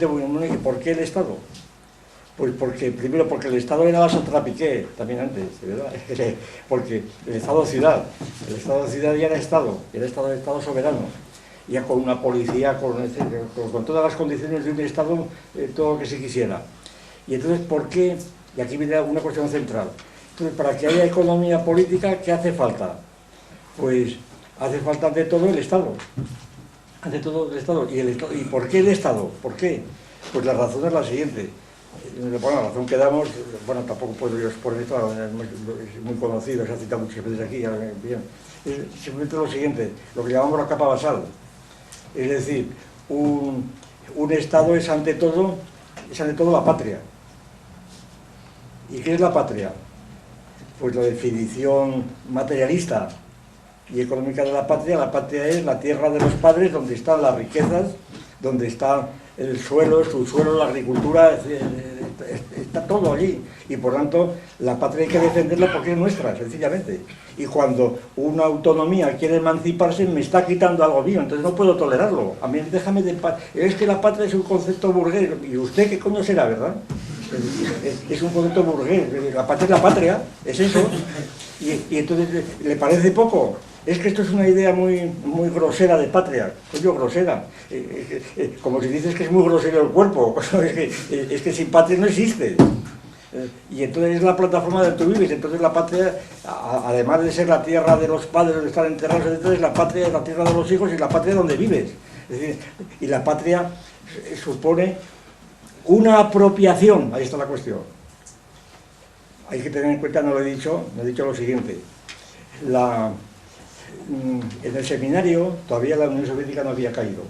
¿Y por qué el Estado? Pues primero porque el Estado era la Satrapiqué, también antes, ¿verdad? Porque el Estado-ciudad ya era Estado soberano, ya con una policía, con todas las condiciones de un Estado, todo lo que se quisiera. Y entonces, ¿por qué? Y aquí viene una cuestión central. Entonces, para que haya economía política, ¿qué hace falta? Pues hace falta ante todo el Estado. Ante todo el Estado. ¿Y por qué el Estado? ¿Por qué? Pues la razón es la siguiente. Bueno, la razón que damos, bueno, tampoco puedo yo exponer esto, es muy conocido, se ha citado muchas veces aquí, bien. Es simplemente lo siguiente, lo que llamamos la capa basal. Es decir, un Estado es ante todo la patria. ¿Y qué es la patria? Pues la definición materialista y económica de la patria es la tierra de los padres, donde están las riquezas, donde está el suelo, la agricultura, está todo allí. Y por tanto, la patria hay que defenderla porque es nuestra, sencillamente. Y cuando una autonomía quiere emanciparse, me está quitando algo mío, entonces no puedo tolerarlo. A mí, déjame de paz. Es que la patria es un concepto burgués. ¿Y usted qué coño será, verdad? Es un concepto burgués. La patria es la patria, es eso. Y entonces, ¿le parece poco? Es que esto es una idea muy grosera de patria, coño, grosera. Como si dices que es muy grosero el cuerpo, es que sin patria no existe. Y entonces es la plataforma donde tú vives. Entonces la patria, además de ser la tierra de los padres donde están enterrados, entonces la patria es la tierra de los hijos y la patria donde vives. Es decir, y la patria supone una apropiación. Ahí está la cuestión. Hay que tener en cuenta, no he dicho lo siguiente. En el seminario, todavía la Unión Soviética no había caído.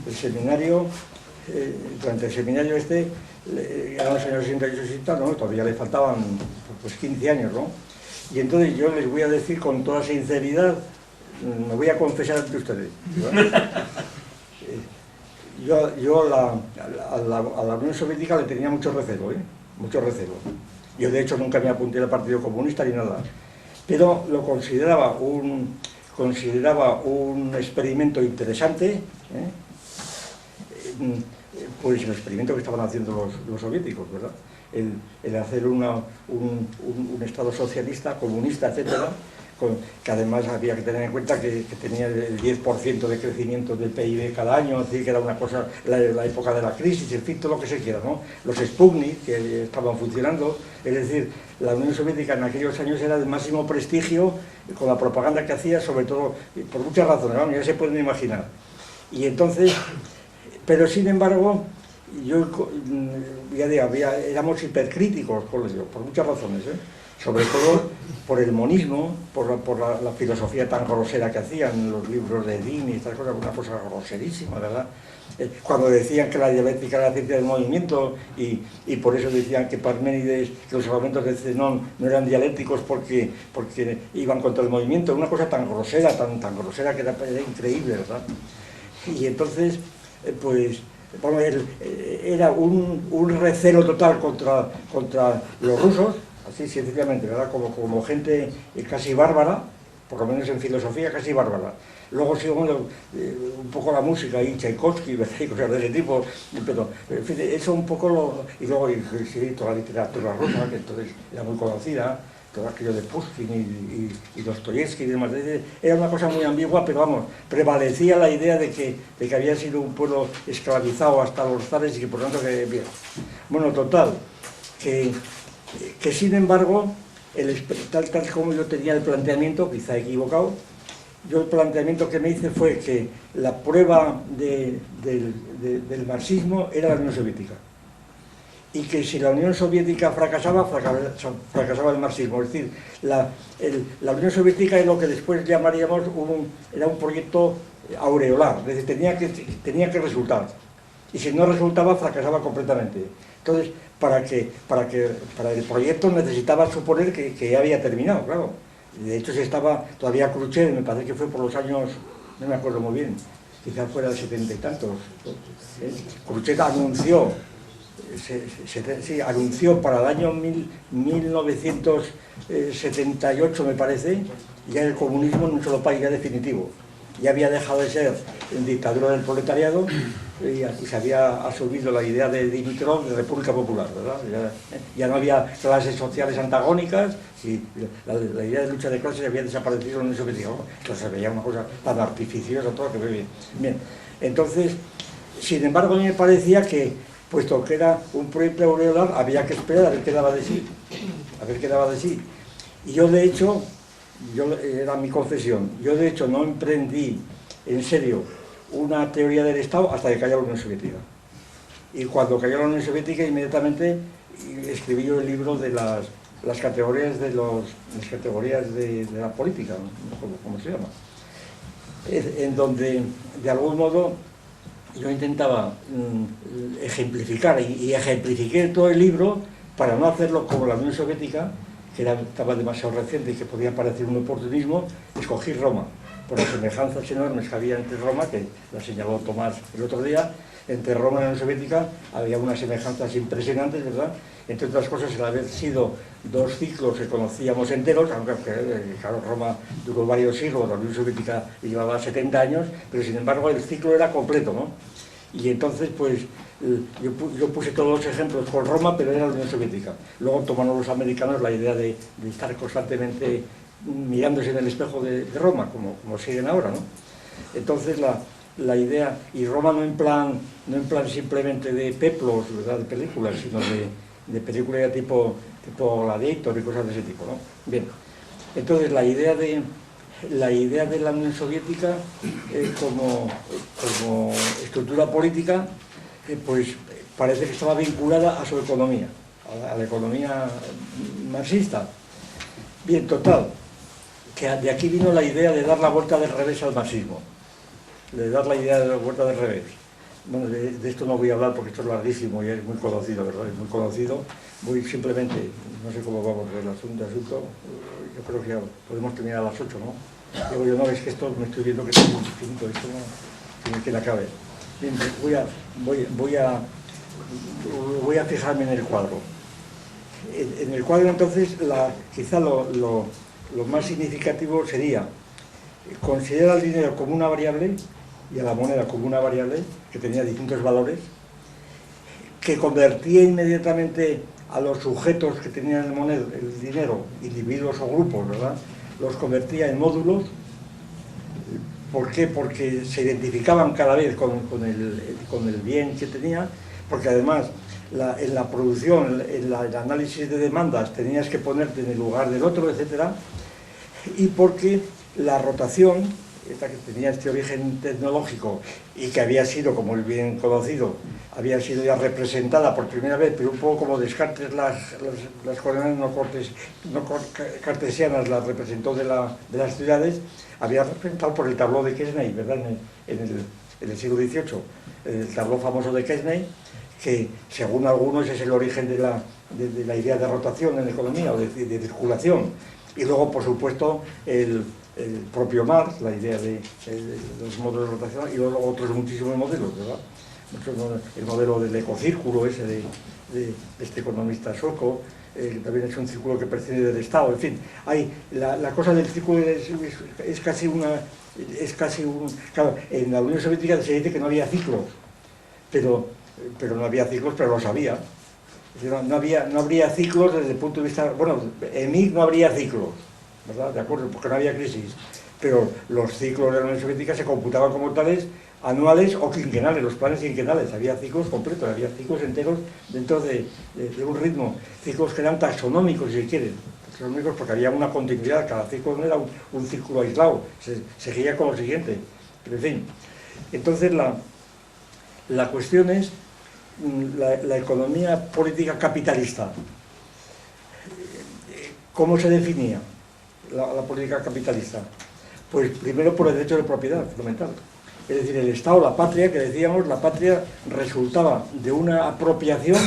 El seminario, durante el seminario eran los años 68 y 60, ¿no? Todavía le faltaban pues 15 años, ¿no? Y entonces yo les voy a decir con toda sinceridad, me voy a confesar ante ustedes. Yo a la Unión Soviética le tenía mucho recelo, mucho recelo. Yo de hecho nunca me apunté al Partido Comunista ni nada. Pero lo consideraba un experimento interesante, pues el experimento que estaban haciendo los soviéticos, ¿verdad? El hacer un Estado socialista, comunista, etcétera, que además había que tener en cuenta que tenía el 10% de crecimiento del PIB cada año, es decir, que era una cosa, la época de la crisis, en fin, todo lo que se quiera, ¿no? Los Sputnik, que estaban funcionando, es decir, la Unión Soviética en aquellos años era de máximo prestigio, con la propaganda que hacía, sobre todo, por muchas razones, ¿no? Ya se pueden imaginar. Y entonces, pero sin embargo, ya digo, éramos hipercríticos con ello, por muchas razones, sobre todo por el monismo, por la filosofía tan grosera que hacían los libros de Dean y estas cosas, una cosa groserísima, ¿verdad? Cuando decían que la dialéctica era la ciencia del movimiento y por eso decían que Parménides, que los argumentos de Zenón no eran dialécticos porque iban contra el movimiento, una cosa tan grosera, tan grosera que era increíble, ¿verdad? Y entonces, pues, bueno, era un recelo total contra los rusos, así sencillamente, ¿verdad? Como gente casi bárbara, por lo menos en filosofía casi bárbara. Luego sigo un poco la música y Tchaikovsky, ¿verdad? Y cosas de ese tipo, pero en fin, eso un poco y luego sí, toda la literatura rusa, que entonces era muy conocida, todo aquello de Pushkin y Dostoyevsky y demás, era una cosa muy ambigua, pero vamos, prevalecía la idea de que había sido un pueblo esclavizado hasta los zares y que por lo tanto bien. Bueno, total, que sin embargo, tal como yo tenía el planteamiento, quizá equivocado, yo el planteamiento que me hice fue que la prueba del marxismo era la Unión Soviética. Y que si la Unión Soviética fracasaba el marxismo. Es decir, la Unión Soviética es lo que después llamaríamos era un proyecto aureolar, es decir, tenía que resultar. Y si no resultaba, fracasaba completamente. Entonces, para el proyecto necesitaba suponer que ya había terminado, claro. De hecho, todavía Khrushchev, me parece que fue por los años, no me acuerdo muy bien, quizás fuera de 70 y tantos. Khrushchev anunció para el año 1978, me parece, ya el comunismo en un solo país ya definitivo. Ya había dejado de ser en dictadura del proletariado y se había asumido la idea de Dimitrov de República Popular, ¿verdad? Ya no había clases sociales antagónicas y la idea de lucha de clases había desaparecido en el Soviética, ¿no? Entonces se veía una cosa tan artificiosa, todo que bien. Bien, entonces, sin embargo, a mí me parecía que, puesto que era un proyecto aureolar, había que esperar a ver qué daba de sí, a ver qué daba de sí. Y yo, de hecho, era mi confesión, yo de hecho no emprendí en serio una teoría del Estado hasta que cayó la Unión Soviética. Y cuando cayó la Unión Soviética, inmediatamente escribí yo el libro de las categorías de la política, ¿no? ¿Cómo se llama? En donde, de algún modo, yo intentaba ejemplificar, y ejemplifiqué todo el libro para no hacerlo como la Unión Soviética, que estaba demasiado reciente y que podía parecer un oportunismo. Escogí Roma, por las semejanzas enormes que había entre Roma, que la señaló Tomás el otro día. Entre Roma y la Unión Soviética había unas semejanzas impresionantes, ¿verdad? Entre otras cosas, el haber sido dos ciclos que conocíamos enteros, aunque claro, Roma duró varios siglos, la Unión Soviética llevaba 70 años, pero sin embargo el ciclo era completo, ¿no? Y entonces, pues, yo puse todos los ejemplos con Roma, pero era la Unión Soviética. Luego tomaron los americanos la idea de estar constantemente mirándose en el espejo de Roma, como siguen ahora, ¿no? Entonces, la idea, y Roma no en plan simplemente de peplos, ¿verdad?, de películas, sino de películas de tipo Gladiator y cosas de ese tipo, ¿no? Bien, entonces la idea de la Unión Soviética como estructura política, pues parece que estaba vinculada a su economía, a la economía marxista. Bien, total, que de aquí vino la idea de dar la vuelta del revés al marxismo, de dar la idea de la vuelta del revés. Bueno, de esto no voy a hablar porque esto es larguísimo y es muy conocido, ¿verdad? Es muy conocido. Voy simplemente, no sé cómo vamos del asunto, yo creo que ya podemos terminar a las 8, ¿no? Digo yo, no, es que esto me estoy viendo que es muy distinto, esto no tiene que le acabe. Bien, voy a fijarme en el cuadro. En el cuadro, entonces, quizá lo más significativo sería considerar al dinero como una variable y a la moneda como una variable que tenía distintos valores, que convertía inmediatamente a los sujetos que tenían el dinero, individuos o grupos, ¿verdad?, los convertía en módulos. ¿Por qué? Porque se identificaban cada vez con el bien que tenía, porque además en la producción, en el análisis de demandas, tenías que ponerte en el lugar del otro, etc. Y porque la rotación, esta que tenía este origen tecnológico y que había sido, como es bien conocido, había sido ya representada por primera vez, pero un poco como Descartes las coordenadas no cartesianas las representó de las ciudades, había representado por el tabló de Quesnay, ¿verdad?, en el siglo XVIII, el tabló famoso de Quesnay, que según algunos es el origen de la idea de rotación en economía o de circulación. Y luego, por supuesto, el propio Marx, la idea de los modelos de rotación, y luego otros muchísimos modelos, ¿verdad? El modelo del ecocírculo ese de este economista sueco, también es un círculo que percibe del Estado. En fin, la cosa del círculo es casi un... Claro, en la Unión Soviética se dice que no había ciclos, pero no había ciclos, pero los había. No habría ciclos desde el punto de vista... Bueno, en mí no habría ciclos, ¿verdad? De acuerdo, porque no había crisis. Pero los ciclos de la Unión Soviética se computaban como tales, anuales o quinquenales, los planes quinquenales. Había ciclos completos, había ciclos enteros dentro de un ritmo. Ciclos que eran taxonómicos, si quieren. Taxonómicos porque había una continuidad. Cada ciclo no era un círculo aislado. Se seguía con lo siguiente. Pero en fin. Entonces la cuestión es la economía política capitalista. ¿Cómo se definía la política capitalista? Pues primero por el derecho de propiedad, fundamental. Es decir, el Estado, la patria, que decíamos, la patria resultaba de una apropiación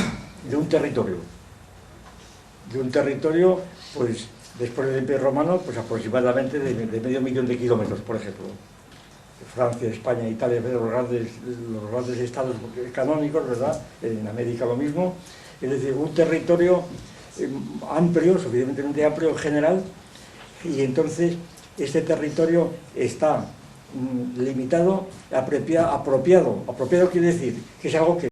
de un territorio. De un territorio, pues, después del Imperio Romano, pues aproximadamente de 500.000 de kilómetros, por ejemplo. Francia, España, Italia, los grandes estados canónicos, ¿verdad? En América lo mismo. Es decir, un territorio amplio, suficientemente amplio en general, y entonces este territorio está limitado, apropiado. Apropiado quiere decir que es algo que